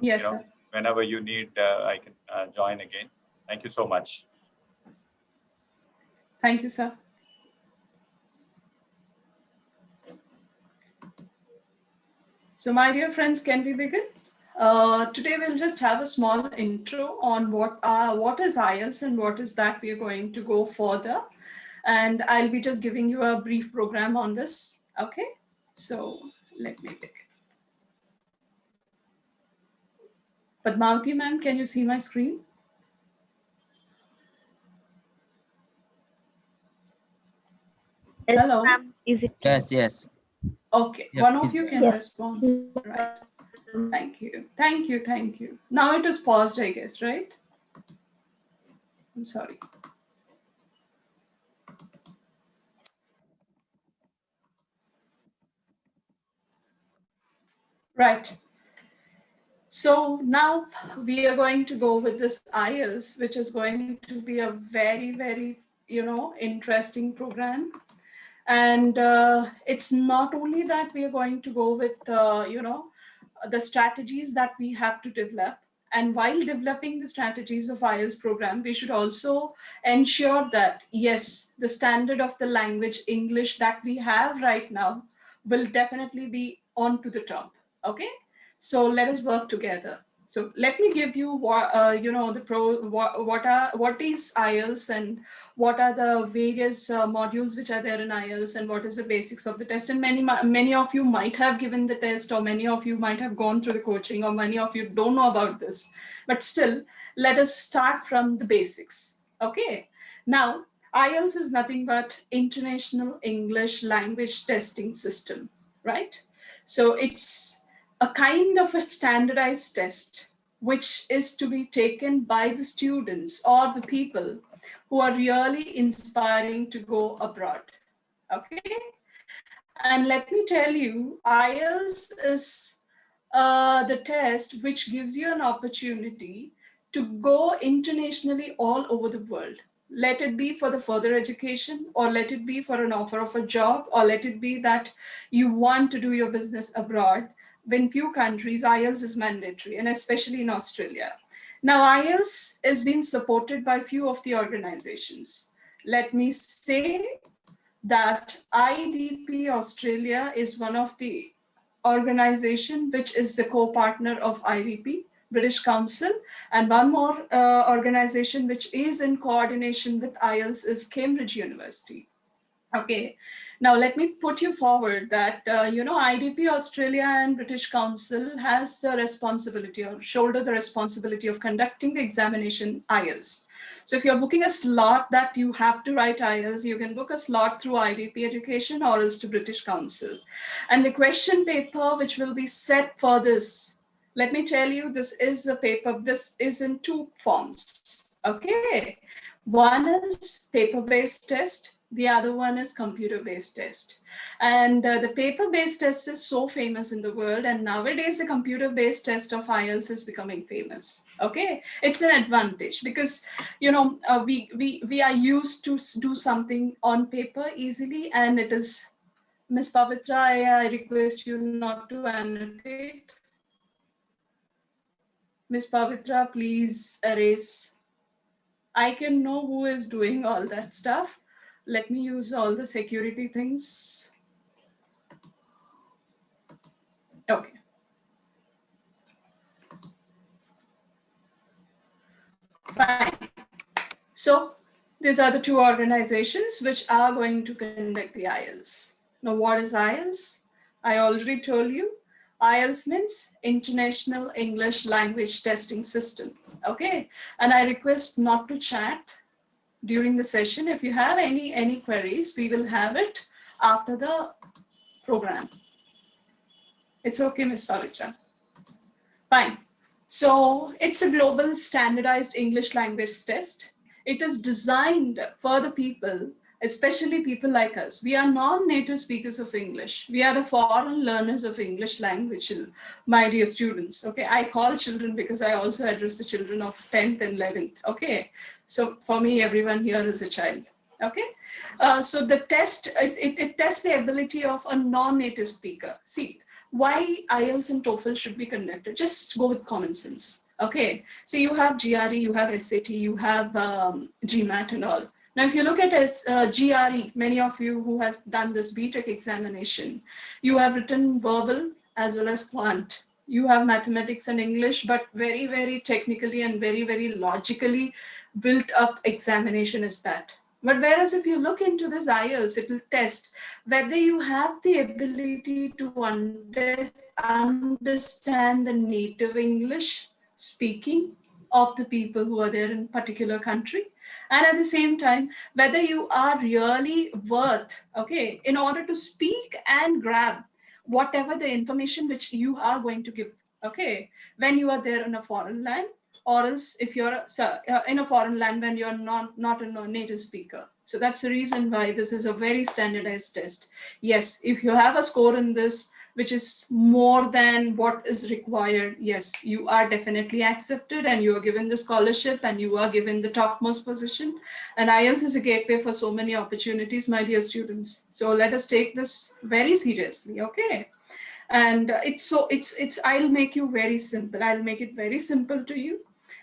Yes, sir. Whenever you need, I can join again. Thank you so much. Thank you, sir. So my dear friends, can we begin? Today we'll just have a small intro on what is IELTS and what is that we are going to go further. And I'll be just giving you a brief program on this. Okay, so let me begin. Padmavati ma'am, can you see my screen? Yes, Hello. Is it? Yes, yes. Okay, Yeah, one of please. you can Yes. respond. Right. Thank you. Thank you. Thank you. Now it is paused, I guess, right? I'm sorry. Right. So now we are going to go with this IELTS, which is going to be a very, very, interesting program. And it's not only that we are going to go with, the strategies that we have to develop. And while developing the strategies of IELTS program, we should also ensure that, yes, the standard of the language English that we have right now will definitely be on to the top. Okay, so let us work together. So let me give you what is IELTS and what are the various modules which are there in IELTS and what is the basics of the test. And many of you might have given the test, or many of you might have gone through the coaching, or many of you don't know about this. But still, let us start from the basics. Okay. Now, IELTS is nothing but International English Language Testing System, right? So it's a kind of a standardized test which is to be taken by the students or the people who are really inspiring to go abroad. Okay, and let me tell you, IELTS is the test which gives you an opportunity to go internationally all over the world. Let it be for the further education, or let it be for an offer of a job, or let it be that you want to do your business abroad. In few countries, IELTS is mandatory, and especially in Australia. Now, IELTS is being supported by few of the organizations. Let me say that IDP Australia is one of the organization which is the co-partner of IDP, British Council, and one more organization which is in coordination with IELTS is Cambridge University. Okay, now let me put you forward that, IDP Australia and British Council has the responsibility or shoulder the responsibility of conducting the examination IELTS. So if you're booking a slot that you have to write IELTS, you can book a slot through IDP Education or else to British Council. And the question paper which will be set for this, let me tell you, this is a paper, this is in two forms, okay? One is paper-based test, the other one is computer-based test. And the paper-based test is so famous in the world, and nowadays the computer-based test of IELTS is becoming famous. Okay, it's an advantage because we are used to do something on paper easily, and it is. Miss Pavitra, I request you not to annotate. Miss Pavitra, please erase. I can know who is doing all that stuff. Let me use all the security things. Okay. Fine. So these are the two organizations which are going to conduct the IELTS. Now, what is IELTS? I already told you. IELTS means International English Language Testing System. Okay. And I request not to chat during the session. If you have any queries, we will have it after the program. It's okay, Ms. Pavitra. Fine. So it's a global standardized English language test. It is designed for the people, especially people like us. We are non-native speakers of English. We are the foreign learners of English language, my dear students. Okay, I call children because I also address the children of 10th and 11th. Okay, so for me, everyone here is a child. Okay, so the test, it tests the ability of a non-native speaker. See, why IELTS and TOEFL should be conducted. Just go with common sense. Okay, so you have GRE, you have SAT, you have GMAT and all. Now, if you look at GRE, many of you who have done this BTech examination, you have written verbal as well as quant. You have mathematics and English, but very, very technically and very, very logically built up examination is that. But whereas if you look into this IELTS, it will test whether you have the ability to understand the native English speaking of the people who are there in particular country. And at the same time, whether you are really worth, okay, in order to speak and grab whatever the information which you are going to give, okay, when you are there in a foreign land, or else if you're in a foreign land when you're not a native speaker. So that's the reason why this is a very standardized test. Yes, if you have a score in this, which is more than what is required, yes, you are definitely accepted and you are given the scholarship and you are given the topmost position. And IELTS is a gateway for so many opportunities, my dear students. So let us take this very seriously, okay? And I'll make you very simple. I'll make it very simple to you.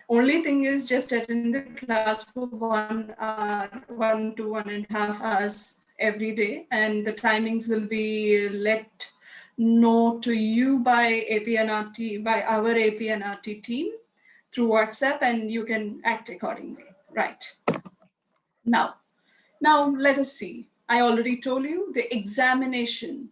Only thing is just attend the class for 1 hour, 1 to 1.5 hours every day. And the timings will be let know to you by APNRT, by our APNRT team through WhatsApp, and you can act accordingly. Right. Now let us see. I already told you the examination,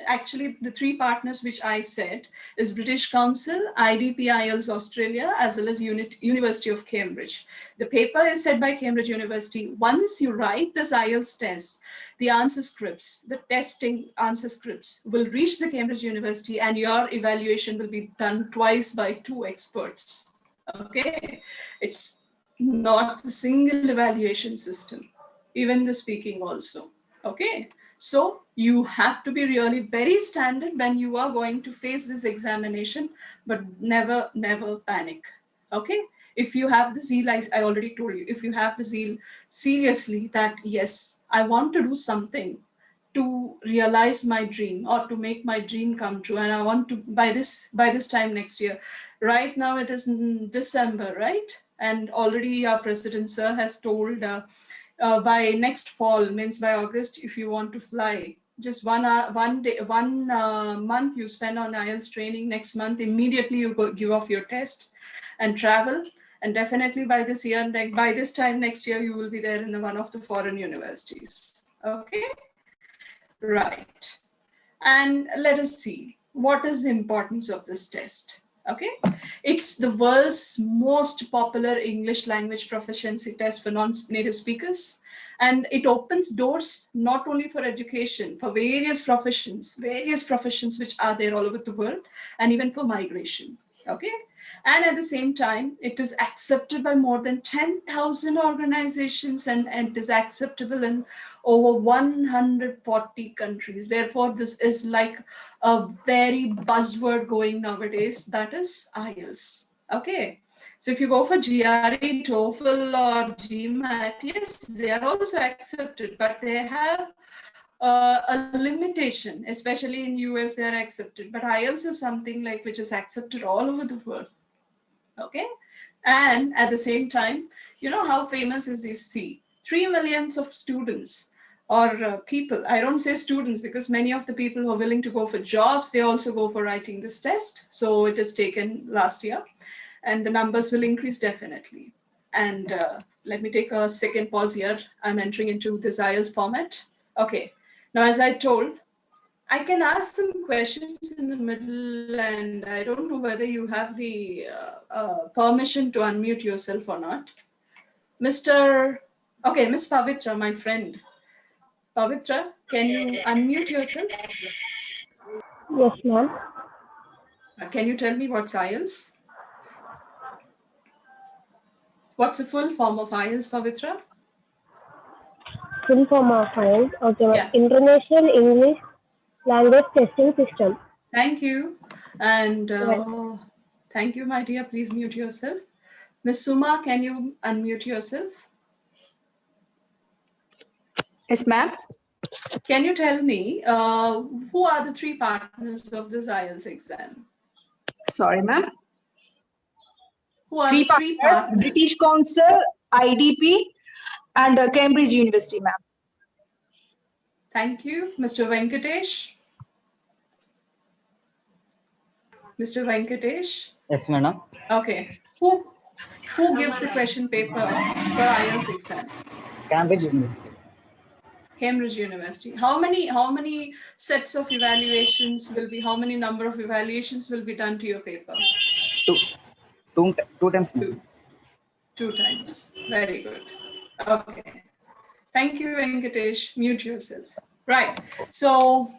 actually the 3 partners which I said is British Council, IDP IELTS Australia, as well as University of Cambridge. The paper is set by Cambridge University. Once you write this IELTS test, the answer scripts, the testing answer scripts will reach the Cambridge University and your evaluation will be done twice by 2 experts. Okay, it's not a single evaluation system, even the speaking also. Okay, so you have to be really very standard when you are going to face this examination, but never panic. Okay, if you have the zeal, I already told you, if you have the zeal seriously that yes, I want to do something to realize my dream or to make my dream come true, and I want to by this time next year. Right now it is in December, right? And already our president sir has told by next fall, means by August, if you want to fly, just 1 day, 1 month you spend on IELTS training. Next month, immediately you go give off your test and travel. And definitely by this year, by this time next year, you will be there in one of the foreign universities. Okay, right. And let us see what is the importance of this test. Okay, it's the world's most popular English language proficiency test for non-native speakers. And it opens doors not only for education, for various professions which are there all over the world, and even for migration. Okay, and at the same time, it is accepted by more than 10,000 organizations, and it is acceptable in over 140 countries. Therefore, this is like a very buzzword going nowadays, that is IELTS. Okay, so if you go for GRE, TOEFL or GMAT, yes, they are also accepted, but they have a limitation, especially in US they are accepted. But IELTS is something like which is accepted all over the world. Okay, and at the same time, you know how famous is this? See, 3 million of students or people, I don't say students because many of the people who are willing to go for jobs, they also go for writing this test. So it is taken last year and the numbers will increase definitely. And let me take a second pause here. I'm entering into this IELTS format. Okay, now as I told, I can ask some questions in the middle, and I don't know whether you have the permission to unmute yourself or not. Miss Pavitra, my friend. Pavitra, can you unmute yourself? Yes, ma'am. Can you tell me what's IELTS? What's the full form of IELTS, Pavitra? Full form of IELTS. Okay, ma'am. Yeah. International English Language Testing System. Thank you. And Right. thank you, my dear. Please mute yourself. Miss Suma, can you unmute yourself? Yes, ma'am. Can you tell me who are the three partners of this IELTS exam? Sorry, ma'am. Who are the three partners? British Council, IDP, and Cambridge University, ma'am. Thank you. Mr. Venkatesh? Mr. Venkatesh? Yes, madam. Okay. Who gives the question paper for IELTS exam? Cambridge University. Cambridge University. How many sets of evaluations will be, how many number of evaluations will be done to your paper? Two times. Madam. Two times. Very good. Okay. Thank you, Venkatesh. Mute yourself. Right. So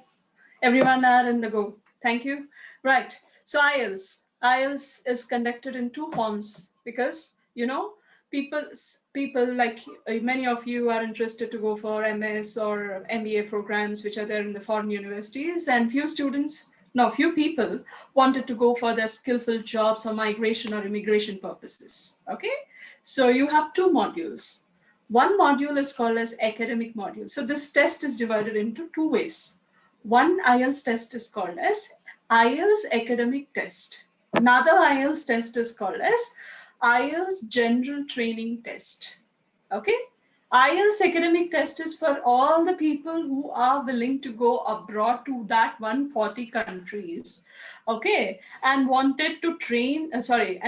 everyone are in the go. Thank you. Right. So IELTS. IELTS is conducted in two forms because, you know, people like many of you are interested to go for MS or MBA programs, which are there in the foreign universities, and few people wanted to go for their skillful jobs or migration or immigration purposes. Okay. So you have two modules. One module is called as academic module. So this test is divided into two ways. One IELTS test is called as IELTS academic test. Another IELTS test is called as IELTS general training test. Okay. IELTS academic test is for all the people who are willing to go abroad to that 140 countries, okay, and wanted to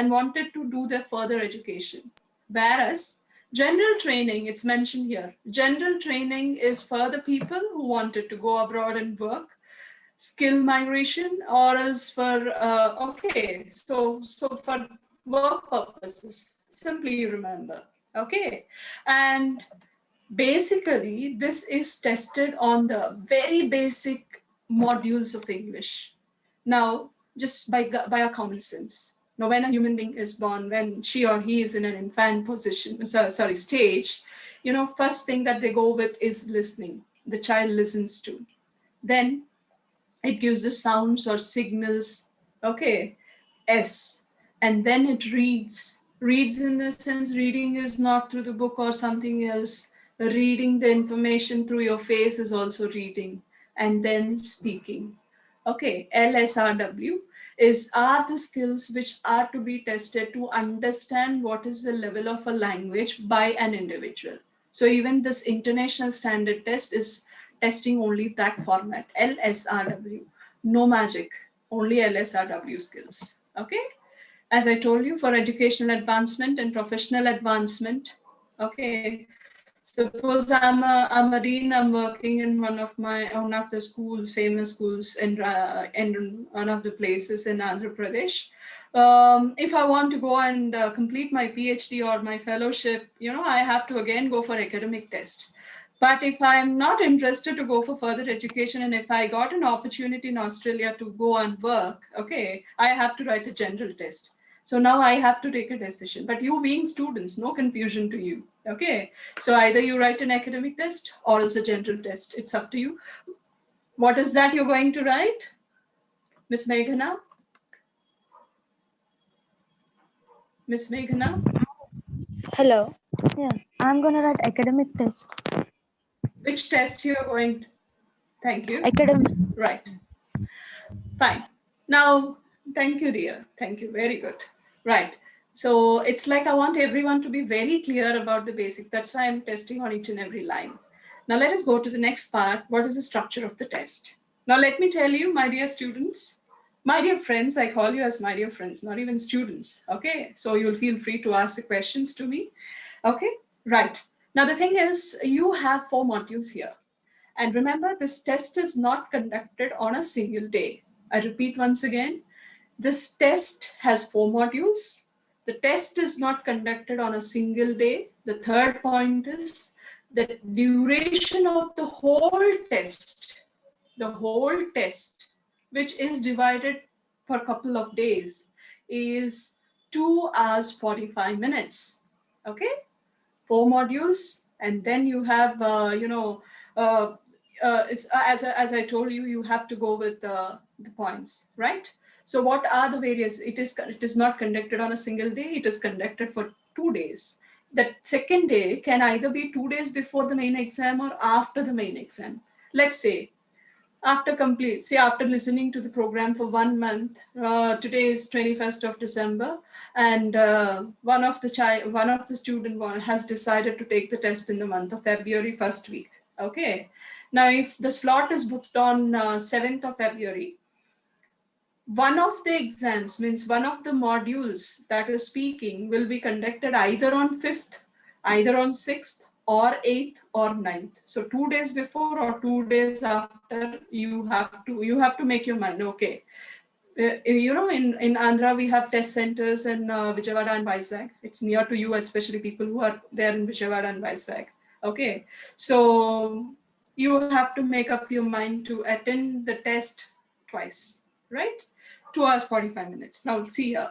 wanted to do their further education. Whereas general training, it's mentioned here, general training is for the people who wanted to go abroad and work, skill migration, or else for, so for work purposes, simply remember, okay? And basically, this is tested on the very basic modules of English. Now, just by a common sense. Now, when a human being is born, when she or he is in an infant stage, you know, first thing that they go with is listening. The child listens to. Then it gives the sounds or signals, okay, S, and then it reads. Reads in the sense, reading is not through the book or something else. Reading the information through your face is also reading, and then speaking. Okay, LSRW are the skills which are to be tested to understand what is the level of a language by an individual. So even this international standard test is testing only that format, LSRW. No magic, only LSRW skills. Okay. As I told you, for educational advancement and professional advancement, okay. Suppose I'm a dean, I'm working in one of the schools, famous schools in one of the places in Andhra Pradesh. If I want to go and complete my PhD or my fellowship, you know, I have to again go for academic test. But if I'm not interested to go for further education, and if I got an opportunity in Australia to go and work, okay, I have to write a general test. So now I have to take a decision. But you being students, no confusion to you. Okay. So either you write an academic test or it's a general test. It's up to you. What is that you're going to write? Miss Meghana? Miss Meghana? Hello. Yeah, I'm gonna write academic test. Which test you're going to? Thank you. Academic. Right. Fine. Now, thank you, dear. Thank you. Very good. Right. So it's like I want everyone to be very clear about the basics. That's why I'm testing on each and every line. Now let us go to the next part. What is the structure of the test? Now let me tell you, my dear students, my dear friends, I call you as my dear friends, not even students. Okay. So you'll feel free to ask the questions to me. Okay. Right. Now the thing is, you have 4 modules here. And remember, this test is not conducted on a single day. I repeat once again, this test has 4 modules. The test is not conducted on a single day. The third point is the duration of the whole test, which is divided for a couple of days, is 2 hours 45 minutes. Okay, 4 modules, and then you have, it's as I told you, you have to go with the points, right? So what are the various? It is not conducted on a single day. It is conducted for 2 days. The second day can either be 2 days before the main exam or after the main exam. let's say after listening to the program for 1 month, today is 21st of December, and one of the student has decided to take the test in the month of February first week. Okay, now if the slot is booked on 7th of February, one of the exams, means one of the modules that is speaking, will be conducted either on 5th, either on 6th, or 8th or 9th. So 2 days before or 2 days after, you have to make your mind. Okay, in Andhra we have test centers in Vijayawada and Vizag. It's near to you, especially people who are there in Vijayawada and Vizag. Okay, so you have to make up your mind to attend the test twice, right? 2 hours 45 minutes. Now see here.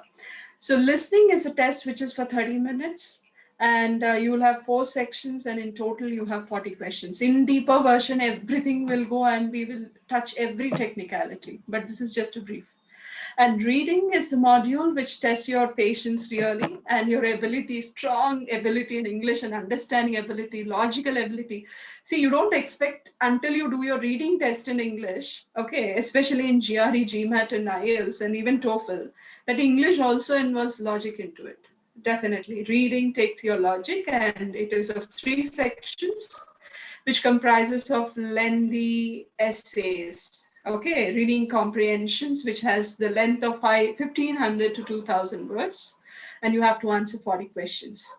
So listening is a test which is for 30 minutes, and you will have 4 sections, and in total you have 40 questions. In deeper version, everything will go and we will touch every technicality, but this is just a brief. And reading is the module which tests your patience really, and your ability, strong ability in English and understanding ability, logical ability. See, you don't expect until you do your reading test in English, okay, especially in GRE, GMAT and IELTS and even TOEFL, that English also involves logic into it. Definitely. Reading takes your logic, and it is of 3 sections, which comprises of lengthy essays. Okay, reading comprehensions, which has the length of 1,500 to 2,000 words, and you have to answer 40 questions.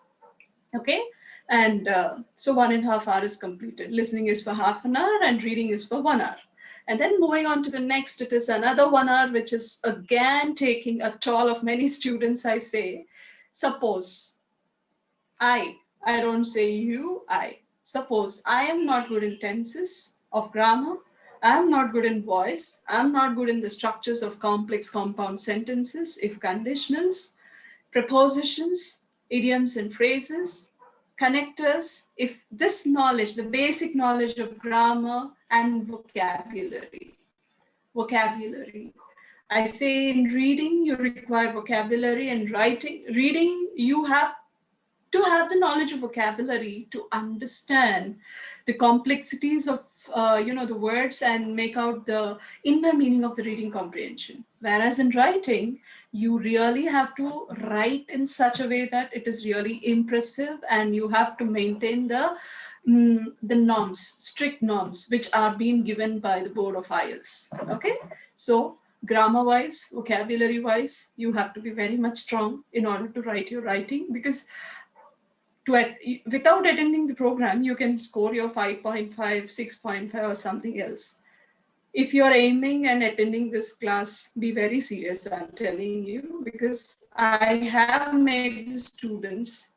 Okay, and so 1.5 hours is completed. Listening is for half an hour, and reading is for 1 hour. And then moving on to the next, it is another 1 hour, which is again taking a toll of many students. I say, suppose I don't say you, suppose I am not good in tenses of grammar, I am not good in voice, I am not good in the structures of complex compound sentences, if conditionals, prepositions, idioms and phrases, connectors, if this knowledge, the basic knowledge of grammar and vocabulary. I say in reading, you require vocabulary, and reading, you have to have the knowledge of vocabulary to understand the complexities of the words and make out the inner meaning of the reading comprehension. Whereas in writing, you really have to write in such a way that it is really impressive, and you have to maintain the norms, strict norms, which are being given by the board of IELTS. Okay, so grammar wise, vocabulary wise, you have to be very much strong in order to write your writing, because without attending the program, you can score your 5.5, 6.5 or something else. If you're aiming and attending this class, be very serious, I'm telling you, because I have made the students,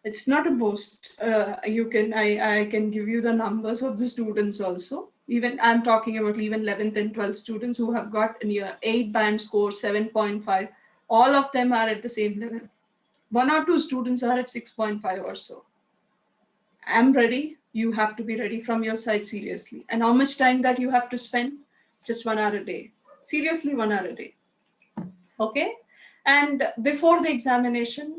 it's not a boast. I can give you the numbers of the students also. Even I'm talking about even 11th and 12th students who have got near 8 band score, 7.5. All of them are at the same level. 1 or 2 students are at 6.5 or so. I'm ready. You have to be ready from your side, seriously. And how much time that you have to spend? Just 1 hour a day. Seriously, 1 hour a day. Okay. And before the examinations,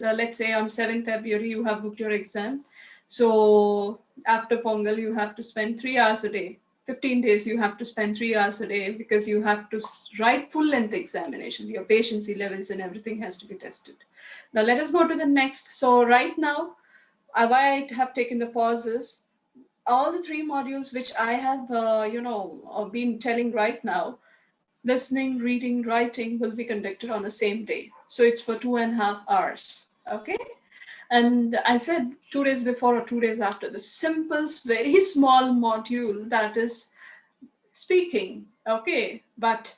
let's say on 7th February, you have booked your exam. So after Pongal, you have to spend 3 hours a day. 15 days, you have to spend 3 hours a day, because you have to write full length examinations. Your patience levels and everything has to be tested. Now let us go to the next. So right now, why I have taken the pauses, all the 3 modules which I have, been telling right now, listening, reading, writing, will be conducted on the same day. So it's for 2.5 hours. Okay. And I said 2 days before or 2 days after, the simple, very small module that is speaking. Okay. But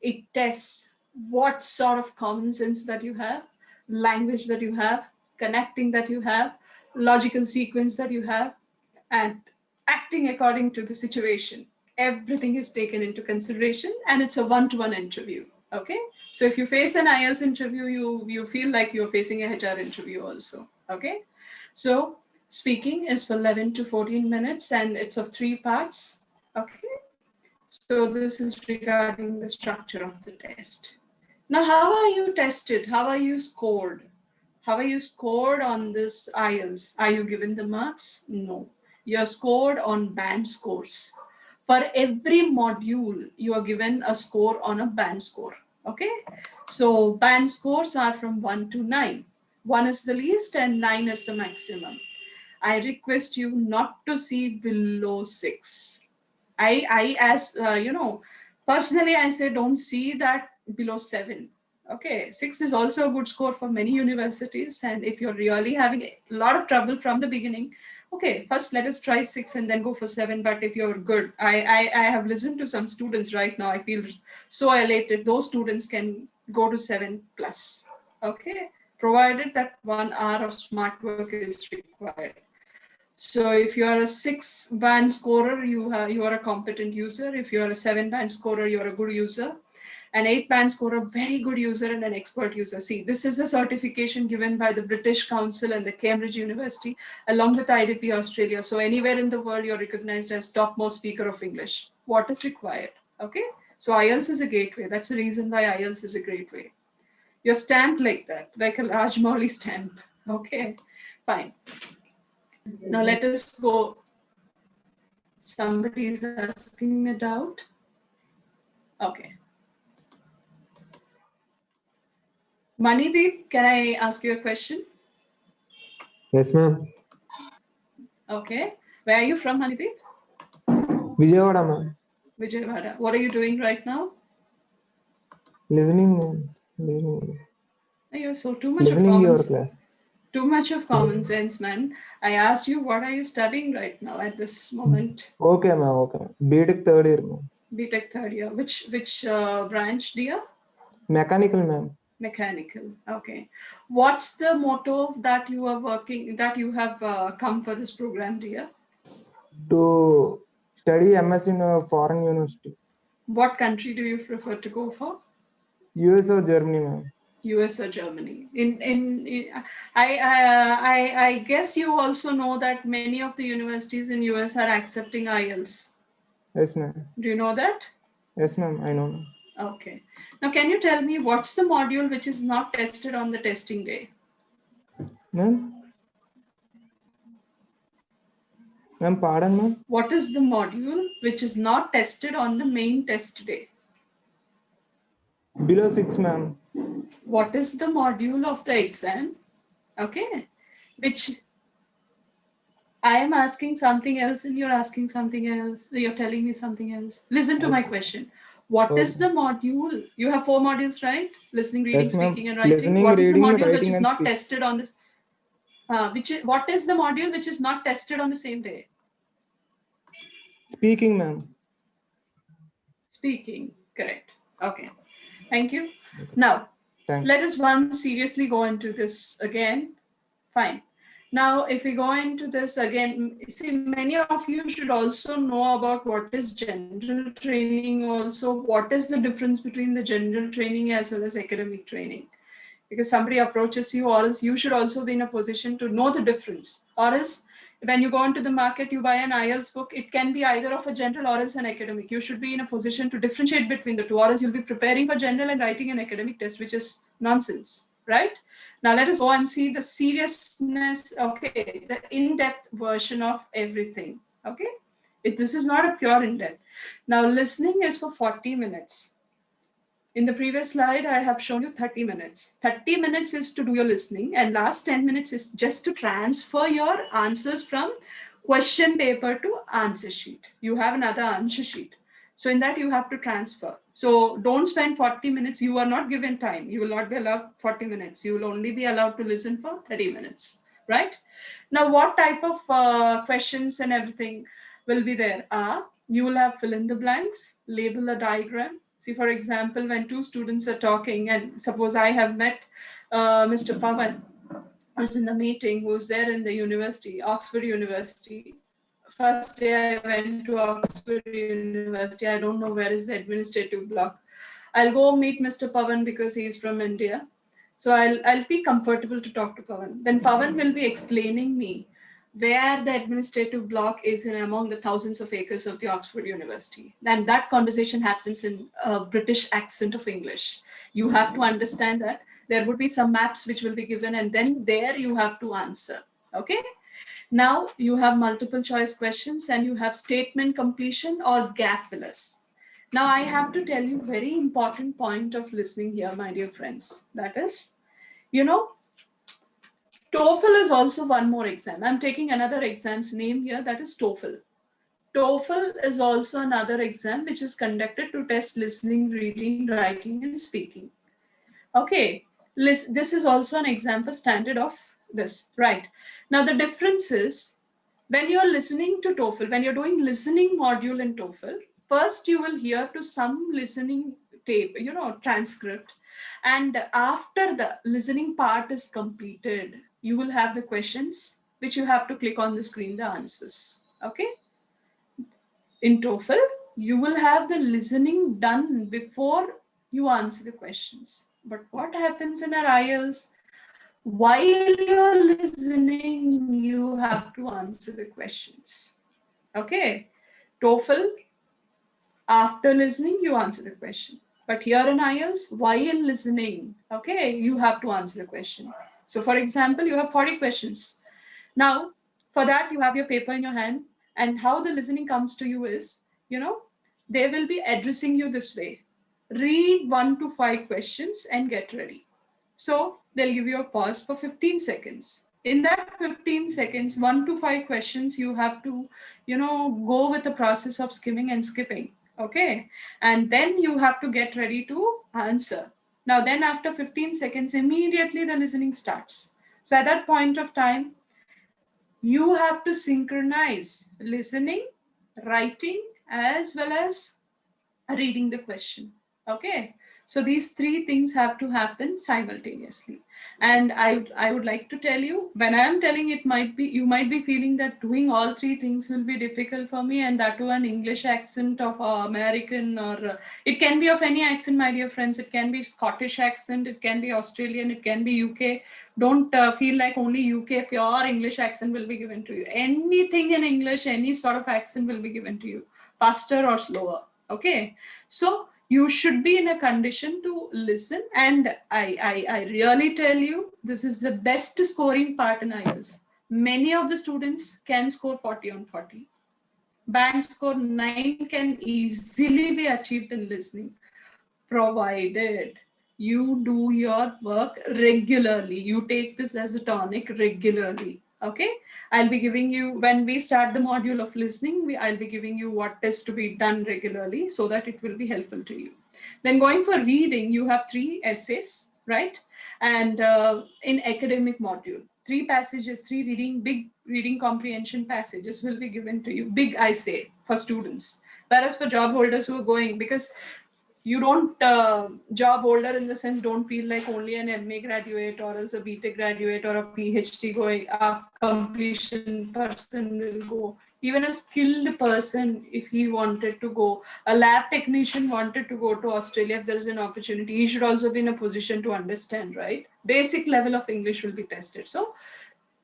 it tests what sort of common sense that you have, language that you have, connecting that you have, logical sequence that you have, and acting according to the situation. Everything is taken into consideration, and it's a one-to-one interview. Okay, so if you face an IELTS interview, you feel like you're facing a HR interview also. Okay, so speaking is for 11 to 14 minutes, and it's of 3 parts. Okay, so this is regarding the structure of the test. Now, how are you tested? How are you scored? How are you scored on this IELTS? Are you given the marks? No. You're scored on band scores. For every module, you are given a score on a band score. Okay, so band scores are from 1 to 9. 1 is the least and 9 is the maximum. I request you not to see below 6. Personally, I say don't see that below 7. Okay, 6 is also a good score for many universities. And if you're really having a lot of trouble from the beginning, okay, first let us try 6 and then go for 7. But if you're good, I have listened to some students right now. I feel so elated. Those students can go to 7 plus. Okay, provided that 1 hour of smart work is required. So if you are a 6 band scorer, you are a competent user. If you are a 7 band scorer, you're a good user. An 8 band scorer, very good user and an expert user. See, this is a certification given by the British Council and the Cambridge University along with IDP Australia. So anywhere in the world, you're recognized as topmost speaker of English. What is required? Okay. So IELTS is a gateway. That's the reason why IELTS is a gateway. You're stamped like that, like a large Molly stamp. Okay, fine. Now let us go. Somebody is asking me a doubt. Okay. Manideep, can I ask you a question? Yes, ma'am. Okay. Where are you from, Manideep? Vijayawada, ma'am. Vijayawada. What are you doing right now? Listening, ma'am. Listening. You're so too much Listening of your common, class. too much of common sense, man. I asked you, what are you studying right now at this moment? Okay, ma'am. Okay. BTech third year, ma'am. BTech third year. Which branch, dear? Mechanical, ma'am. Mechanical. Okay. What's the motto that you are working, that you have come for this program, dear? To study MS in a foreign university. What country do you prefer to go for? US or Germany, ma'am. US or Germany? I guess you also know that many of the universities in US are accepting IELTS. Yes, ma'am. Do you know that? Yes, ma'am. I know, ma'am. Okay. Now, can you tell me what's the module which is not tested on the testing day? Ma'am? Ma'am, pardon, ma'am? What is the module which is not tested on the main test day? Below 6, ma'am. What is the module of the exam? Okay. Which I am asking something else and you're asking something else. You're telling me something else. Listen to my question. What is the module? You have 4 modules, right? Listening, reading, Yes, ma'am. speaking, and writing. Listening, What is the reading, module which writing, is and not speaking. tested on this? What is the module which is not tested on the same day? Speaking, ma'am. Speaking, correct. Okay, thank you. Now, Thanks. let us one seriously go into this again. Fine. Now, if we go into this again, see, many of you should also know about what is general training also. What is the difference between the general training as well as academic training? Because somebody approaches you, or else you should also be in a position to know the difference. Or else, when you go into the market, you buy an IELTS book, it can be either of a general or else an academic. You should be in a position to differentiate between the two, or else you'll be preparing for general and writing an academic test, which is nonsense, right? Now let us go and see the seriousness, okay, the in-depth version of everything, okay? This is not a pure in-depth. Now listening is for 40 minutes. In the previous slide, I have shown you 30 minutes. 30 minutes is to do your listening and last 10 minutes is just to transfer your answers from question paper to answer sheet. You have another answer sheet. So in that you have to transfer. So don't spend 40 minutes. You are not given time. You will not be allowed 40 minutes. You will only be allowed to listen for 30 minutes, right? Now, what type of questions and everything will be there? You will have fill in the blanks, label a diagram. See, for example, when 2 students are talking and suppose I have met Mr. Pavan, who's in the meeting, who's there in the university, Oxford University. First day I went to Oxford University. I don't know where is the administrative block. I'll go meet Mr. Pavan because he's from India. So I'll be comfortable to talk to Pavan. Then Pavan will be explaining me where the administrative block is in among the thousands of acres of the Oxford University. And that conversation happens in a British accent of English. You have to understand that there would be some maps which will be given and then there you have to answer, okay? Now you have multiple choice questions and you have statement completion or gap fillers. Now I have to tell you very important point of listening here, my dear friends. That is, TOEFL is also one more exam. I'm taking another exam's name here, that is TOEFL. TOEFL is also another exam which is conducted to test listening, reading, writing, and speaking. Okay, this is also an exam for standard of this, right? Now the difference is when you're listening to TOEFL, when you're doing listening module in TOEFL, first you will hear to some listening tape, transcript. And after the listening part is completed, you will have the questions which you have to click on the screen, the answers. Okay. In TOEFL, you will have the listening done before you answer the questions. But what happens in our IELTS? While you're listening, you have to answer the questions. Okay. TOEFL, after listening, you answer the question. But here in IELTS, while listening, okay, you have to answer the question. So for example, you have 40 questions. Now, for that, you have your paper in your hand, and how the listening comes to you is, they will be addressing you this way. Read 1 to 5 questions and get ready. So they'll give you a pause for 15 seconds. In that 15 seconds, 1 to 5 questions, you have to, go with the process of skimming and skipping. Okay. And then you have to get ready to answer. Now, then after 15 seconds, immediately the listening starts. So at that point of time, you have to synchronize listening, writing, as well as reading the question. Okay. So these three things have to happen simultaneously. And I would like to tell you, when I am telling it, you might be feeling that doing all three things will be difficult for me, and that to an English accent of American, or it can be of any accent, my dear friends. It can be Scottish accent, it can be Australian, it can be UK. Don't feel like only UK pure English accent will be given to you. Anything in English, any sort of accent will be given to you, faster or slower. Okay, so you should be in a condition to listen, and I really tell you, this is the best scoring part in IELTS. Many of the students can score 40 on 40. Band score 9 can easily be achieved in listening, provided you do your work regularly. You take this as a tonic regularly. Okay, I'll be giving you, when we start the module of listening, I'll be giving you what is to be done regularly so that it will be helpful to you. Then going for reading, you have 3 essays, right? And in academic module, 3 passages, 3 big reading comprehension passages will be given to you. Big, I say, for students. Whereas for job holders who are going, because you don't job holder in the sense, don't feel like only an MA graduate or else a BTech graduate or a PhD going after completion person will go. Even a skilled person, if he wanted to go, a lab technician wanted to go to Australia, if there is an opportunity, he should also be in a position to understand, right? Basic level of English will be tested. So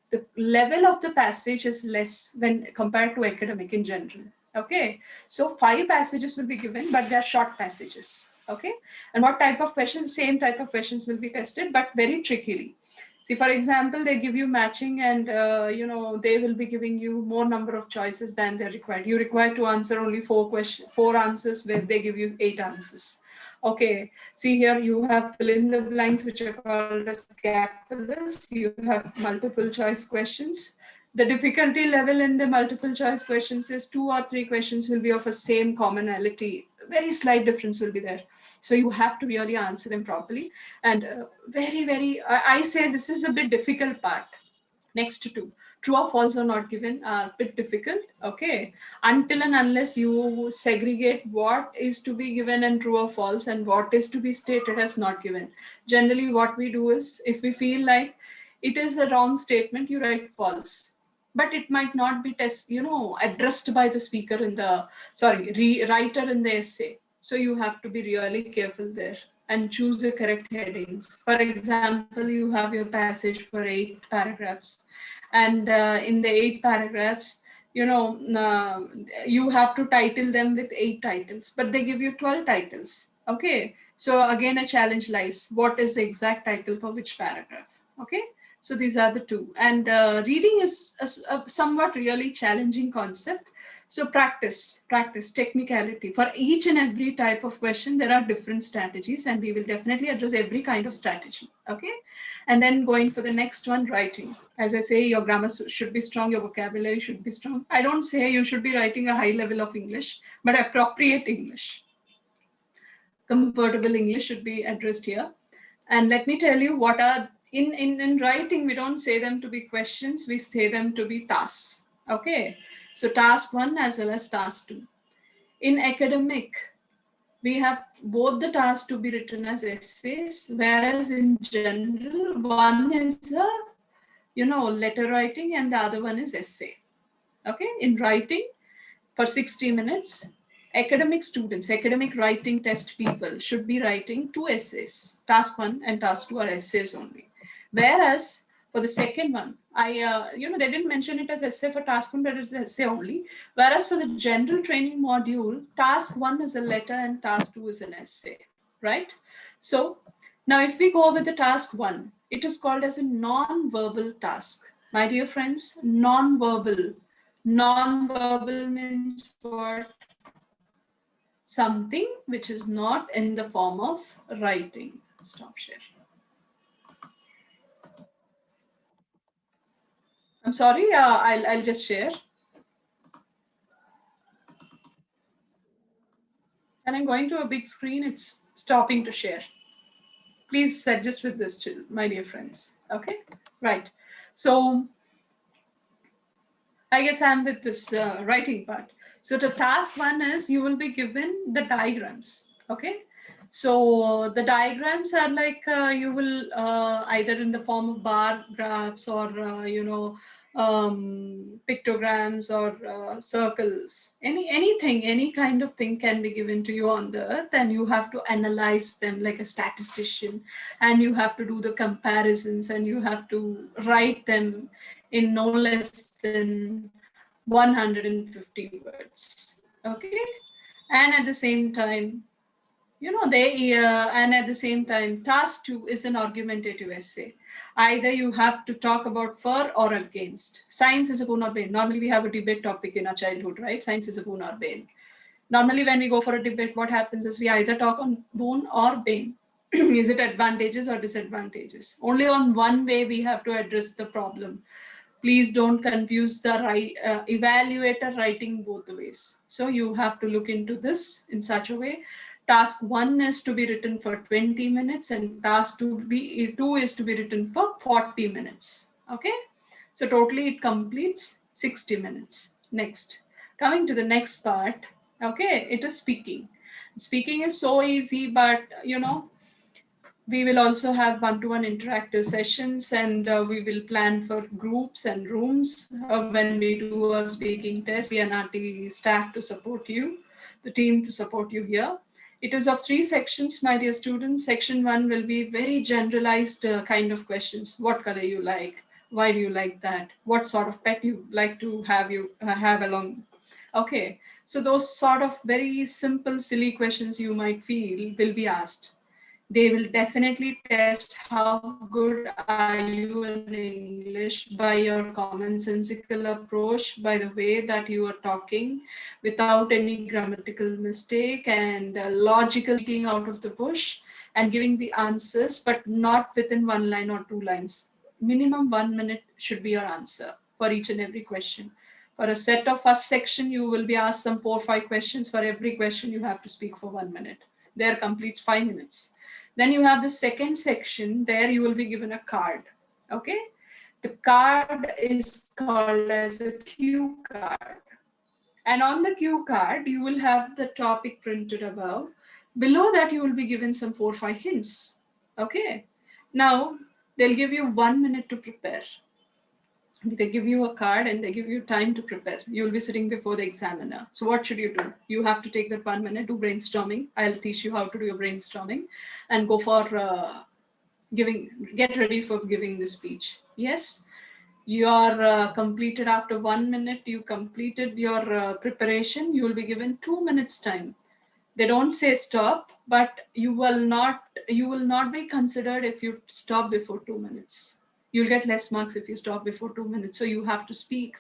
the level of the passage is less when compared to academic in general. Okay, so 5 passages will be given, but they're short passages. Okay, and what type of questions? Same type of questions will be tested, but very trickily. See, for example, they give you matching, and they will be giving you more number of choices than they're required. You're required to answer only 4 answers, where they give you 8 answers. Okay, see here you have fill in the blanks, which are called as gap fillers. You have multiple choice questions. The difficulty level in the multiple choice questions is 2 or 3 questions will be of a same commonality. Very slight difference will be there. So you have to really answer them properly. And I say this is a bit difficult part. Next to true or false are not given, are a bit difficult. Okay, until and unless you segregate what is to be given and true or false and what is to be stated as not given. Generally, what we do is, if we feel like it is a wrong statement, you write false. But it might not be addressed by the speaker in the writer in the essay. So you have to be really careful there and choose the correct headings. For example, you have your passage for 8 paragraphs, and in the 8 paragraphs, you have to title them with 8 titles, but they give you 12 titles. Okay, so again a challenge lies. What is the exact title for which paragraph? Okay, So these are the two. And reading is a somewhat really challenging concept. So practice, technicality. For each and every type of question, there are different strategies, and we will definitely address every kind of strategy. Okay. And then going for the next one, writing. As I say, your grammar should be strong, your vocabulary should be strong. I don't say you should be writing a high level of English, but appropriate English. Comfortable English should be addressed here. And let me tell you what are, in writing, we don't say them to be questions, we say them to be tasks. Okay. So task 1 as well as task 2. In academic, we have both the tasks to be written as essays, whereas in general, one is a, letter writing and the other one is essay. Okay. In writing, for 60 minutes, academic students, academic writing test people should be writing 2 essays. Task 1 and task 2 are essays only. Whereas for the second one, they didn't mention it as essay for task 1, but it's essay only. Whereas for the general training module, task 1 is a letter and task 2 is an essay, right? So now if we go with the task 1, it is called as a non-verbal task. My dear friends, non-verbal. Non-verbal means what? Something which is not in the form of writing. Stop share. I'm sorry, I'll just share. And I'm going to a big screen, it's stopping to share. Please adjust with this, my dear friends. Okay, right. So I guess I'm with this writing part. So the task 1 is you will be given the diagrams. Okay. So the diagrams are like you will either in the form of bar graphs or pictograms or circles. Anything, any kind of thing can be given to you on the earth, and you have to analyze them like a statistician, and you have to do the comparisons, and you have to write them in no less than 150 words. Okay. And at the same time, and at the same time, task 2 is an argumentative essay. Either you have to talk about for or against. Science is a boon or bane. Normally we have a debate topic in our childhood, right? Science is a boon or bane. Normally when we go for a debate, what happens is we either talk on boon or bane. Is it advantages or disadvantages? Only on one way we have to address the problem. Please don't confuse the evaluator writing both the ways. So you have to look into this in such a way. Task 1 is to be written for 20 minutes and task 2 is to be written for 40 minutes. Okay. So totally it completes 60 minutes. Next, coming to the next part. Okay. It is speaking. Speaking is so easy, but we will also have one-to-one interactive sessions, and we will plan for groups and rooms when we do a speaking test. We are the staff to support you, the team to support you here. It is of 3 sections, my dear students. Section 1 will be very generalized kind of questions. What color you like? Why do you like that? What sort of pet you like to have along? Okay, so those sort of very simple, silly questions you might feel will be asked. They will definitely test how good are you in English by your commonsensical approach, by the way that you are talking without any grammatical mistake and logical thinking out of the bush and giving the answers, but not within 1 line or 2 lines. Minimum 1 minute should be your answer for each and every question. For a set of first section, you will be asked some 4 or 5 questions. For every question, you have to speak for 1 minute. There completes 5 minutes. Then you have the second section. There you will be given a card. Okay. The card is called as a cue card. And on the cue card, you will have the topic printed above. Below that, you will be given some 4 or 5 hints. Okay. Now, they'll give you 1 minute to prepare. They give you a card and they give you time to prepare. You'll be sitting before the examiner. So what should you do? You have to take that 1 minute, do brainstorming. I'll teach you how to do your brainstorming and go for get ready for giving the speech. Yes, you are completed after 1 minute. You completed your preparation. You will be given 2 minutes time. They don't say stop, but you will not be considered if you stop before 2 minutes. You'll get less marks if you stop before 2 minutes. So you have to speak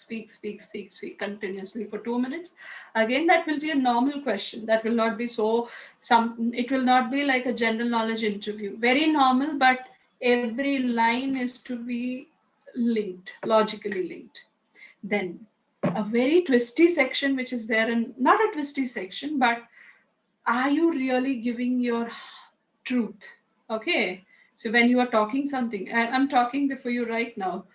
continuously for 2 minutes. Again, that will be a normal question. That will not be it will not be like a general knowledge interview. Very normal, but every line is to be linked, logically linked. Then a very twisty section, which is there, and not a twisty section, but are you really giving your truth? Okay. So when you are talking something, and I'm talking before you right now,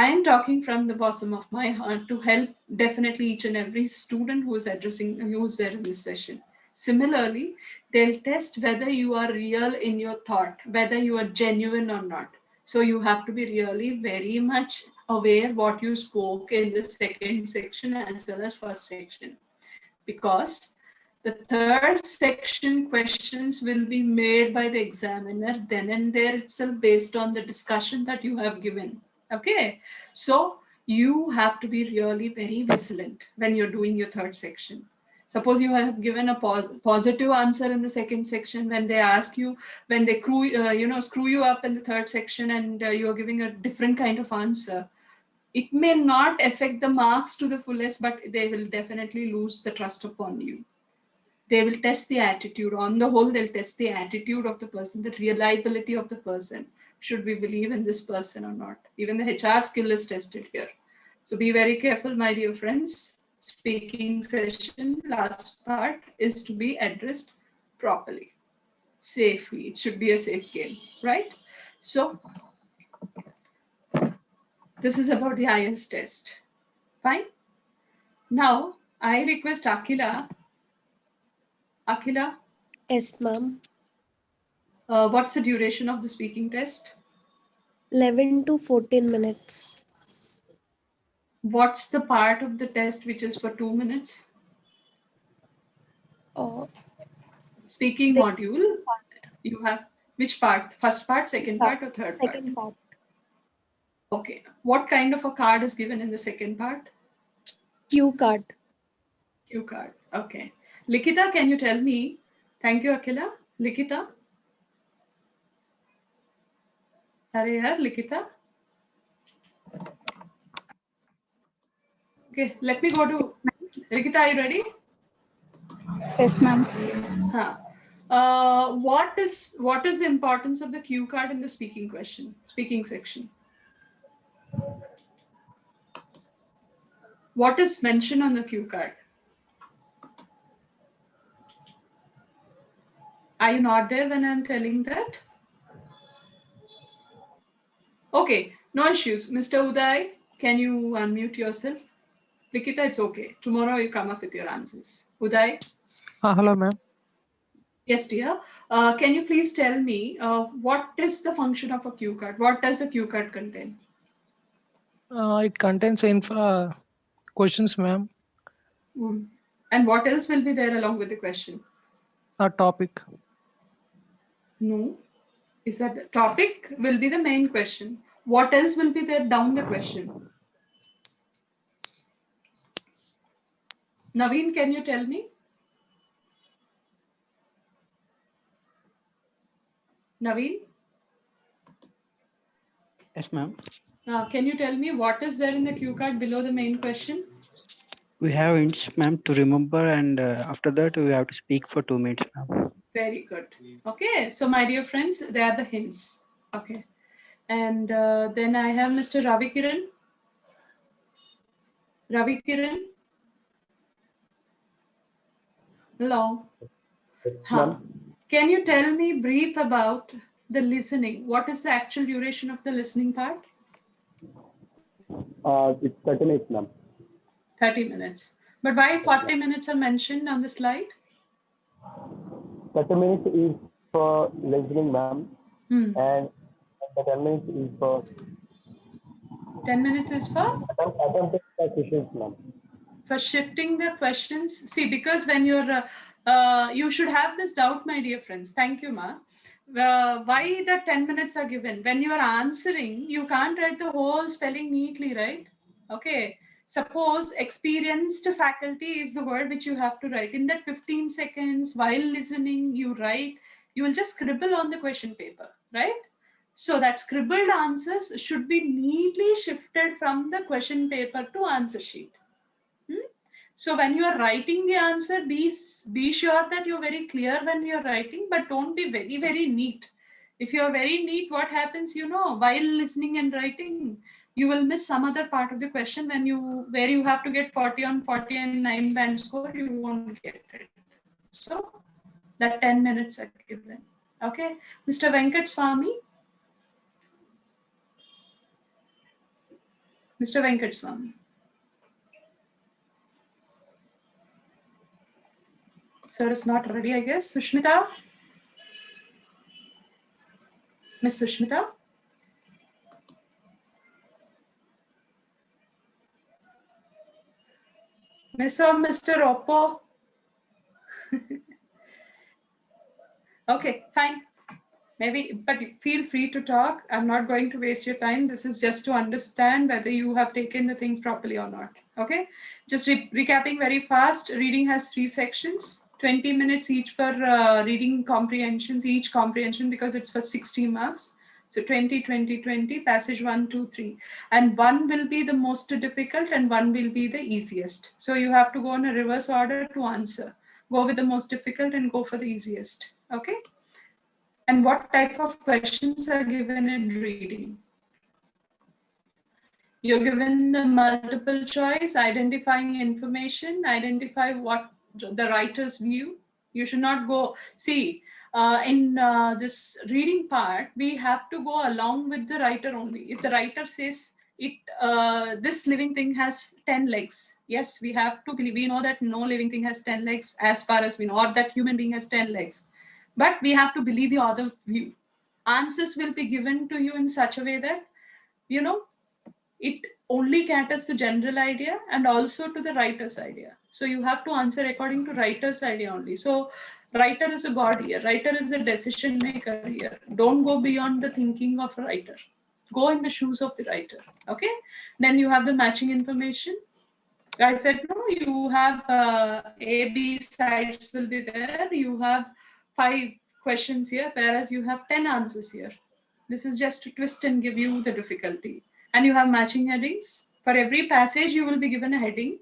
I am talking from the bottom of my heart to help definitely each and every student who is there in this session. Similarly, they'll test whether you are real in your thought, whether you are genuine or not. So you have to be really very much aware what you spoke in the second section as well as first section. Because the third section questions will be made by the examiner then and there itself based on the discussion that you have given. Okay, so you have to be really very vigilant when you're doing your third section. Suppose you have given a positive answer in the second section, when they ask you, when they screw you up in the third section, and you're giving a different kind of answer, it may not affect the marks to the fullest, but they will definitely lose the trust upon you. They will test the attitude. On the whole, they'll test the attitude of the person, the reliability of the person. Should we believe in this person or not? Even the HR skill is tested here. So be very careful, my dear friends. Speaking session, last part, is to be addressed properly, safely. It should be a safe game, right? So this is about the IELTS test. Fine. Now, I request Akila. Akila, Yes, ma'am. what's the duration of the speaking test? 11 to 14 minutes. What's the part of the test which is for 2 minutes? Oh, Speaking module. You have which part? First part, second part, or third second part? part. Okay. What kind of a card is given in the second part? Cue card. Cue card. Okay. Likita, can you tell me? Thank you, Akila. Likita? Are you here, Likita? Okay, let me go to Likita. Are you ready? Yes, ma'am. What is the importance of the cue card in the speaking section? What is mentioned on the cue card? Are you not there when I'm telling that? Okay, no issues. Mr. Uday, can you unmute yourself? Likita, it's okay. Tomorrow you come up with your answers. Uday? Hello, ma'am. Yes, dear. Can you please tell me what is the function of a cue card? What does a cue card contain? It contains questions, ma'am. And what else will be there along with the question? A topic. No. Is that the topic will be the main question. What else will be there down the question? Naveen, can you tell me? Naveen? Yes, ma'am. Can you tell me what is there in the cue card below the main question? We have hints, ma'am, to remember, and after that we have to speak for 2 minutes, ma'am. Very good. Okay, so my dear friends, they are the hints. Okay. And then I have Mr. Ravi Kiran. Ravi Kiran? Hello. Can you tell me brief about the listening? What is the actual duration of the listening part? It's 30 minutes, ma'am. 30 minutes. But why 40 minutes are mentioned on the slide? 30 minutes is for listening, ma'am. And the 10 minutes is for 10 minutes is for? attempting the questions, ma'am. For shifting the questions. See, because when you're, you should have this doubt, my dear friends. Thank you, Ma. Why the 10 minutes are given? When you are answering, you can't write the whole spelling neatly, right? Okay. Suppose experienced faculty is the word which you have to write. In that 15 seconds, while listening, you write, you will just scribble on the question paper, right? So that scribbled answers should be neatly shifted from the question paper to answer sheet. So when you are writing the answer, be sure that you're very clear when you're writing, but don't be very, very neat. If you're very neat, what happens, while listening and writing, you will miss some other part of the question where you have to get 40 on 40 and 9 band score, you won't get it. So that 10 minutes are given. Okay, Mr. Venkat Swami. Mr. Venkat Swami. Sir is not ready, I guess. Sushmita? Miss Sushmita? Miss or Mr. Oppo? Okay, fine. Maybe, but feel free to talk. I'm not going to waste your time. This is just to understand whether you have taken the things properly or not. Okay, just recapping very fast. Reading has 3 sections, 20 minutes each per reading comprehensions, each comprehension, because it's for 60 marks. So 20, 20, 20, passage 1, 2, 3. And one will be the most difficult and one will be the easiest. So you have to go in a reverse order to answer. Go with the most difficult and go for the easiest. Okay. And what type of questions are given in reading? You're given the multiple choice, identifying information, identify what the writer's view. You should not go, see, in this reading part, we have to go along with the writer only. If the writer says, this living thing has 10 legs. Yes, we have to believe, we know that no living thing has 10 legs as far as we know, or that human being has 10 legs. But we have to believe the other view. Answers will be given to you in such a way that, it only caters to general idea and also to the writer's idea. So you have to answer according to writer's idea only. So writer is a god here. Writer is a decision maker here. Don't go beyond the thinking of a writer. Go in the shoes of the writer. Okay. Then you have the matching information. I said, no, you have A, B sides will be there. You have 5 questions here, whereas you have 10 answers here. This is just to twist and give you the difficulty. And you have matching headings. For every passage, you will be given a heading,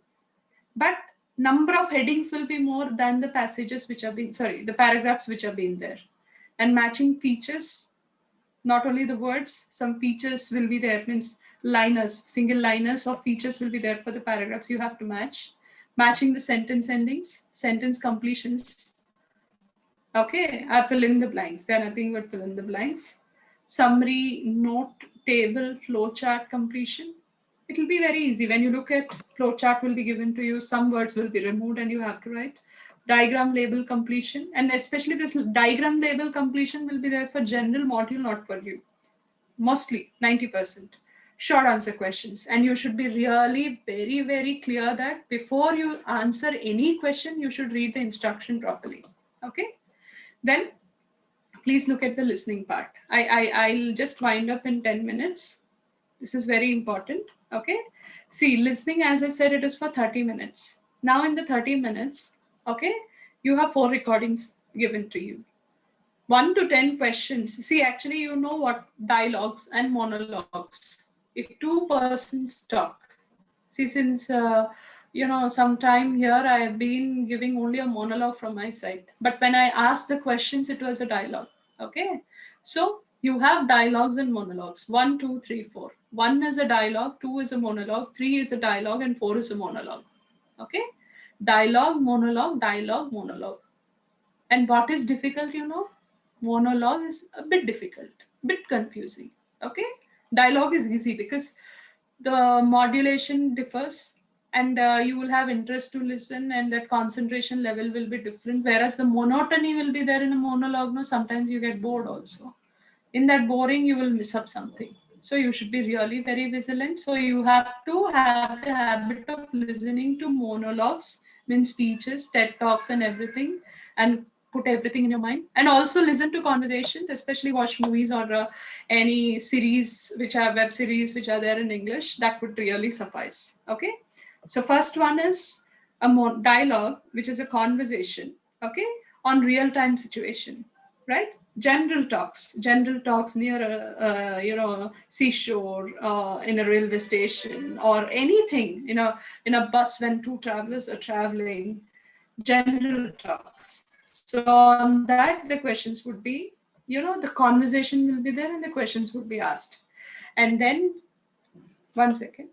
but number of headings will be more than the passages which have been, the paragraphs which have been there. And matching features, not only the words, some features will be there, means liners, single liners of features will be there for the paragraphs you have to match. Matching the sentence endings, sentence completions. Okay, or fill in the blanks. They are nothing but fill in the blanks. Summary, note, table, flowchart completion. It will be very easy. When you look at flowchart will be given to you, some words will be removed and you have to write. Diagram label completion, and especially this diagram label completion will be there for general module, not for you. Mostly 90%. Short answer questions, and you should be really very, very clear that before you answer any question, you should read the instruction properly. Okay. Then please look at the listening part. I'll just wind up in 10 minutes. This is very important. Okay. See, listening, as I said, it is for 30 minutes. Now in the 30 minutes, okay, you have 4 recordings given to you. 1 to 10 questions. See, actually, you know what dialogues and monologues. If 2 persons talk, see, since some time here, I have been giving only a monologue from my side. But when I asked the questions, it was a dialogue. Okay, so you have dialogues and monologues. 1, 2, 3, 4. 1 is a dialogue, 2 is a monologue, 3 is a dialogue, and 4 is a monologue. Okay, dialogue, monologue, dialogue, monologue. And what is difficult, monologue is a bit difficult, bit confusing. Okay, dialogue is easy because the modulation differs and you will have interest to listen, and that concentration level will be different, whereas the monotony will be there in a monologue. No, sometimes you get bored also. In that boring, you will miss up something. So you should be really very vigilant. So you have to have the habit of listening to monologues, means speeches, TED Talks and everything, and put everything in your mind. And also listen to conversations, especially watch movies or any series, which are web series, which are there in English. That would really suffice. Okay. So first one is a dialogue, which is a conversation, okay, on real-time situation, right? general talks near a seashore, in a railway station, or anything in a bus when two travelers are traveling. General talks. So on that, the questions would be, the conversation will be there and the questions would be asked. And then, one second.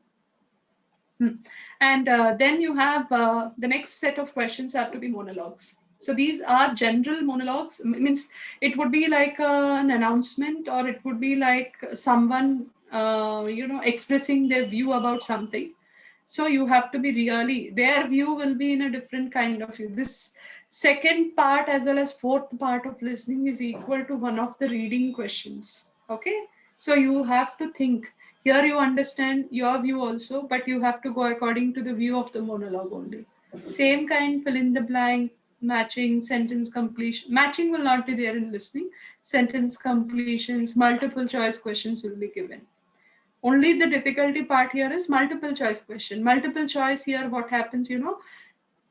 And then you have the next set of questions have to be monologues. So these are general monologues. Means it would be like an announcement, or it would be like someone expressing their view about something. So you have to be really, their view will be in a different kind of view. This second part as well as fourth part of listening is equal to one of the reading questions. Okay, so you have to think. Here you understand your view also, but you have to go according to the view of the monologue only. Same kind, fill in the blank, matching, sentence completion. Matching will not be there in listening. Sentence completions, multiple choice questions will be given. Only the difficulty part here is multiple choice question. Multiple choice here, what happens,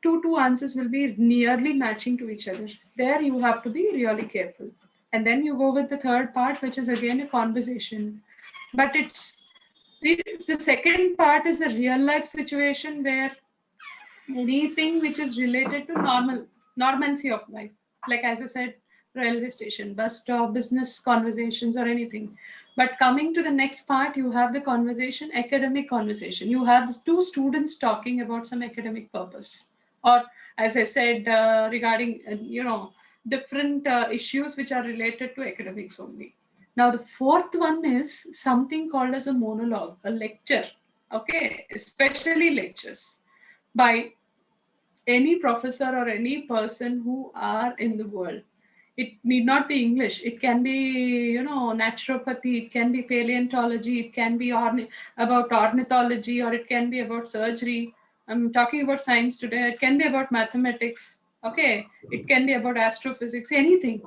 two answers will be nearly matching to each other. There you have to be really careful. And then you go with the third part, which is again a conversation. But the second part is a real life situation where anything which is related to normalcy of life, like as I said, railway station, bus stop, business conversations, or anything. But coming to the next part, you have the conversation, academic conversation. You have the two students talking about some academic purpose, or as I said, regarding different issues which are related to academics only. Now the fourth one is something called as a monologue, a lecture. Okay, especially lectures by any professor or any person who are in the world. It need not be English. It can be, naturopathy. It can be paleontology. It can be about ornithology, or it can be about surgery. I'm talking about science today. It can be about mathematics. Okay. It can be about astrophysics. Anything.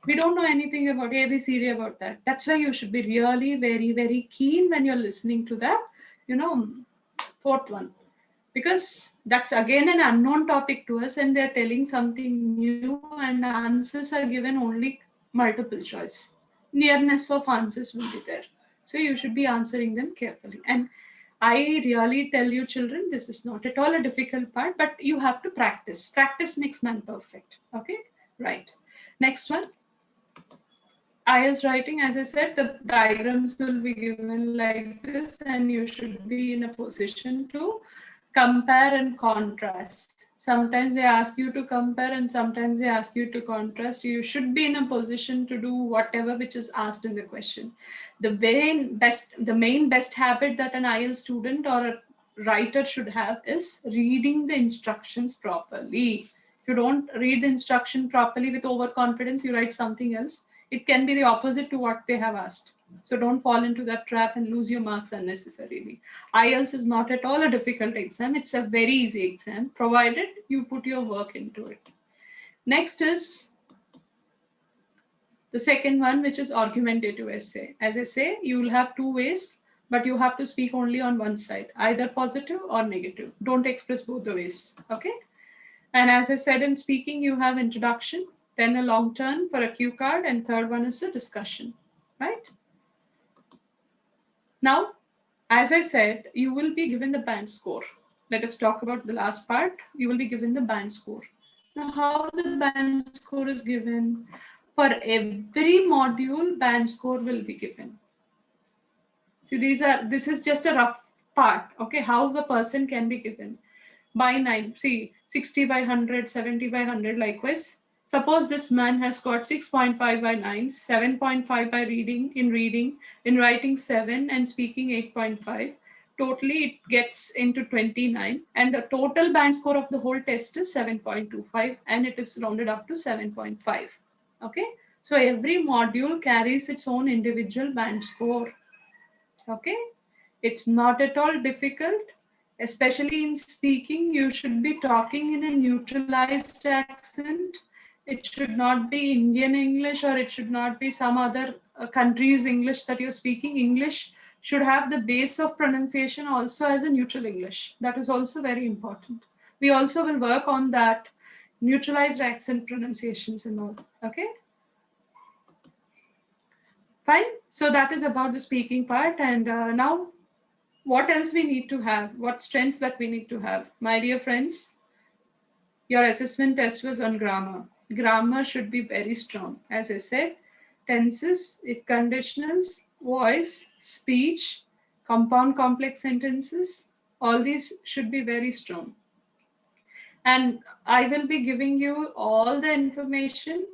We don't know anything about ABCD about that. That's why you should be really very, very keen when you're listening to that, fourth one. Because that's again an unknown topic to us, and they're telling something new, and answers are given only multiple choice. Nearness of answers will be there. So you should be answering them carefully. And I really tell you, children, this is not at all a difficult part, but you have to practice. Practice makes man perfect. Okay, right. Next one. IELTS writing, as I said, the diagrams will be given like this, and you should be in a position to compare and contrast. Sometimes they ask you to compare and sometimes they ask you to contrast. You should be in a position to do whatever which is asked in the question. The main best habit that an IELTS student or a writer should have is reading the instructions properly. If you don't read the instruction properly with overconfidence, you write something else. It can be the opposite to what they have asked. So don't fall into that trap and lose your marks unnecessarily. IELTS is not at all a difficult exam. It's a very easy exam, provided you put your work into it. Next is the second one, which is argumentative essay. As I say, you will have two ways, but you have to speak only on one side, either positive or negative. Don't express both the ways, okay? And as I said, in speaking, you have introduction, then a long turn for a cue card, and third one is a discussion, right? Now, as I said, you will be given the band score. Let us talk about the last part. You will be given the band score. Now, how the band score is given? For every module, band score will be given. So this is just a rough part, okay, how the person can be given. By 9, see, 60 by 100, 70 by 100, likewise. Suppose this man has got 6.5 by 9, 7.5 by reading, in writing 7, and speaking 8.5. Totally, it gets into 29, and the total band score of the whole test is 7.25, and it is rounded up to 7.5. Okay, so every module carries its own individual band score. Okay, it's not at all difficult. Especially in speaking, you should be talking in a neutralized accent. It should not be Indian English, or it should not be some other country's English that you're speaking. English should have the base of pronunciation also as a neutral English. That is also very important. We also will work on that, neutralized accent pronunciations and all. Okay. Fine. So that is about the speaking part. And now what else we need to have? What strengths that we need to have? My dear friends, your assessment test was on grammar. Grammar should be very strong. As I said, tenses, if conditionals, voice, speech, compound complex sentences, all these should be very strong. And I will be giving you all the information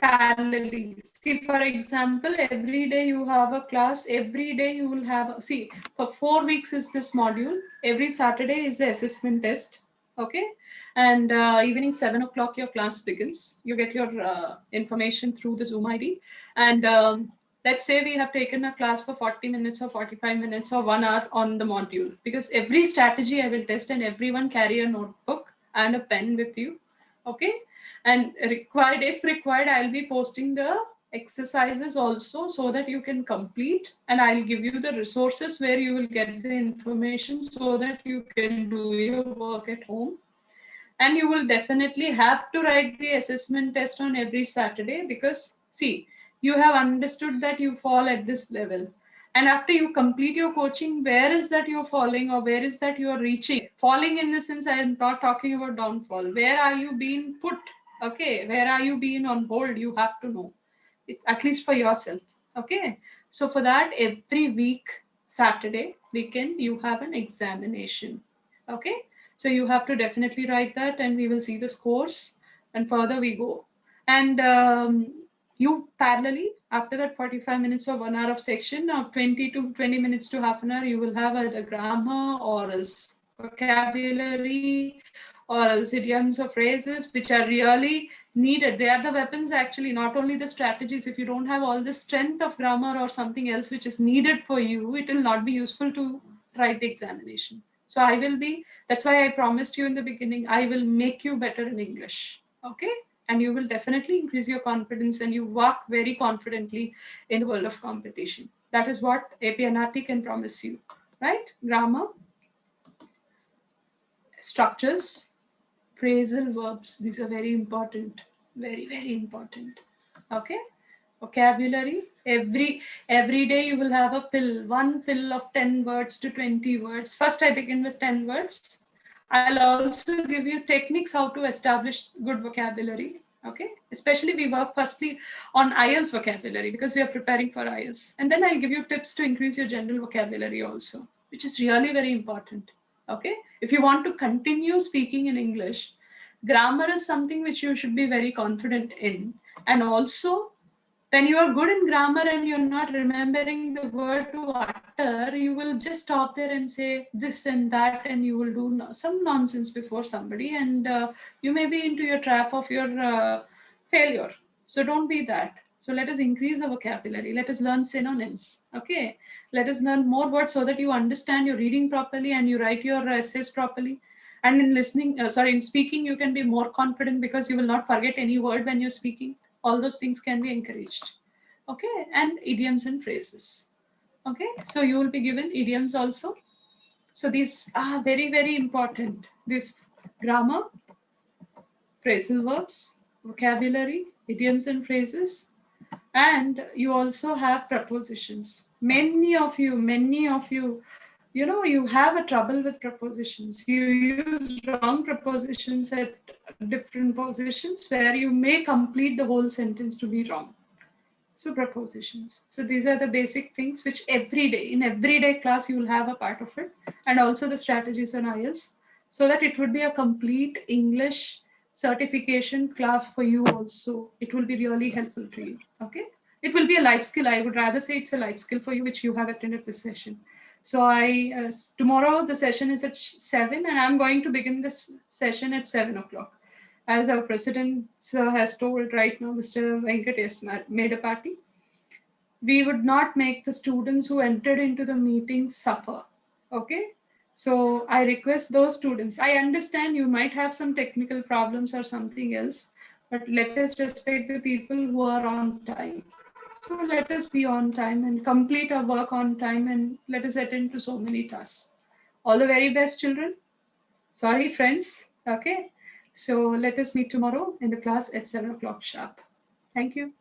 parallelly. See, for example, every day you have a class, every day you will have, see, for 4 weeks is this module, every Saturday is the assessment test, okay? And evening 7 o'clock your class begins. You get your information through the Zoom ID. And let's say we have taken a class for 40 minutes or 45 minutes or 1 hour on the module, because every strategy I will test, and everyone carry a notebook and a pen with you, okay? And if required, I'll be posting the exercises also so that you can complete, and I'll give you the resources where you will get the information so that you can do your work at home. And you will definitely have to write the assessment test on every Saturday, because see, you have understood that you fall at this level. And after you complete your coaching, where is that you're falling, or where is that you're reaching? Falling in the sense, I am not talking about downfall. Where are you being put? Okay, where are you being on hold? You have to know, at least for yourself. Okay, so for that, every week, Saturday, weekend, you have an examination. Okay, so you have to definitely write that, and we will see the scores, and further we go. And you parallelly, after that 45 minutes or 1 hour of section, of 20 minutes to half an hour, you will have either grammar or else vocabulary or else idioms or phrases, which are really needed. They are the weapons, actually, not only the strategies. If you don't have all the strength of grammar or something else which is needed for you, it will not be useful to write the examination. So I will be, that's why I promised you in the beginning, I will make you better in English, okay? And you will definitely increase your confidence, and you walk very confidently in the world of competition. That is what APNRT can promise you, right? Grammar, structures, phrasal verbs, these are very important, very, very important, okay? Vocabulary, every day you will have a pill, one pill of 10 words to 20 words. First I begin with 10 words. I'll also give you techniques how to establish good vocabulary, okay? Especially we work firstly on IELTS vocabulary, because we are preparing for IELTS. And then I'll give you tips to increase your general vocabulary also, which is really very important, okay? If you want to continue speaking in English, grammar is something which you should be very confident in. And also, when you are good in grammar and you're not remembering the word to utter, you will just stop there and say this and that, and you will do some nonsense before somebody, and you may be into your trap of your failure. So don't be that. So let us increase the vocabulary. Let us learn synonyms. Okay. Let us learn more words so that you understand your reading properly and you write your essays properly. And in listening, in speaking, you can be more confident, because you will not forget any word when you're speaking. All those things can be encouraged. Okay, and idioms and phrases. Okay, so you will be given idioms also. So these are very, very important. This grammar, phrasal verbs, vocabulary, idioms and phrases. And you also have prepositions. Many of you, you know, you have a trouble with prepositions. You use wrong prepositions at different positions where you may complete the whole sentence to be wrong. So prepositions. So these are the basic things which in everyday class, you will have a part of it, and also the strategies on IELTS, so that it would be a complete English certification class for you also. It will be really helpful to you. Okay. It will be a life skill. I would rather say it's a life skill for you, which you have attended this session. So tomorrow the session is at 7, and I'm going to begin this session at 7 o'clock. As our president has told right now, Mr. Venkatesh Medapati, we would not make the students who entered into the meeting suffer. Okay. So I request those students, I understand you might have some technical problems or something else, but let us respect the people who are on time. So let us be on time and complete our work on time, and let us attend to so many tasks. All the very best, children. Sorry, friends. Okay. So let us meet tomorrow in the class at 7 o'clock sharp. Thank you.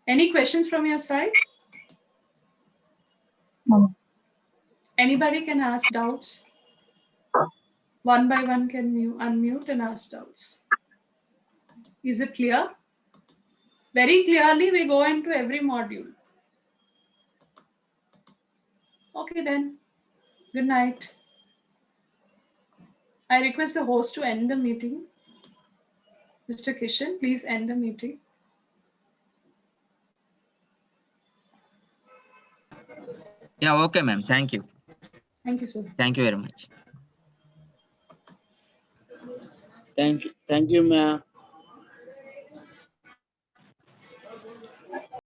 Any questions from your side? No. Anybody can ask doubts. One by one can unmute and ask doubts. Is it clear? Very clearly, we go into every module. Okay then. Good night. I request the host to end the meeting. Mr. Kishan, please end the meeting. Yeah, okay, ma'am. Thank you. Thank you, sir. Thank you very much. Thank you, ma'am.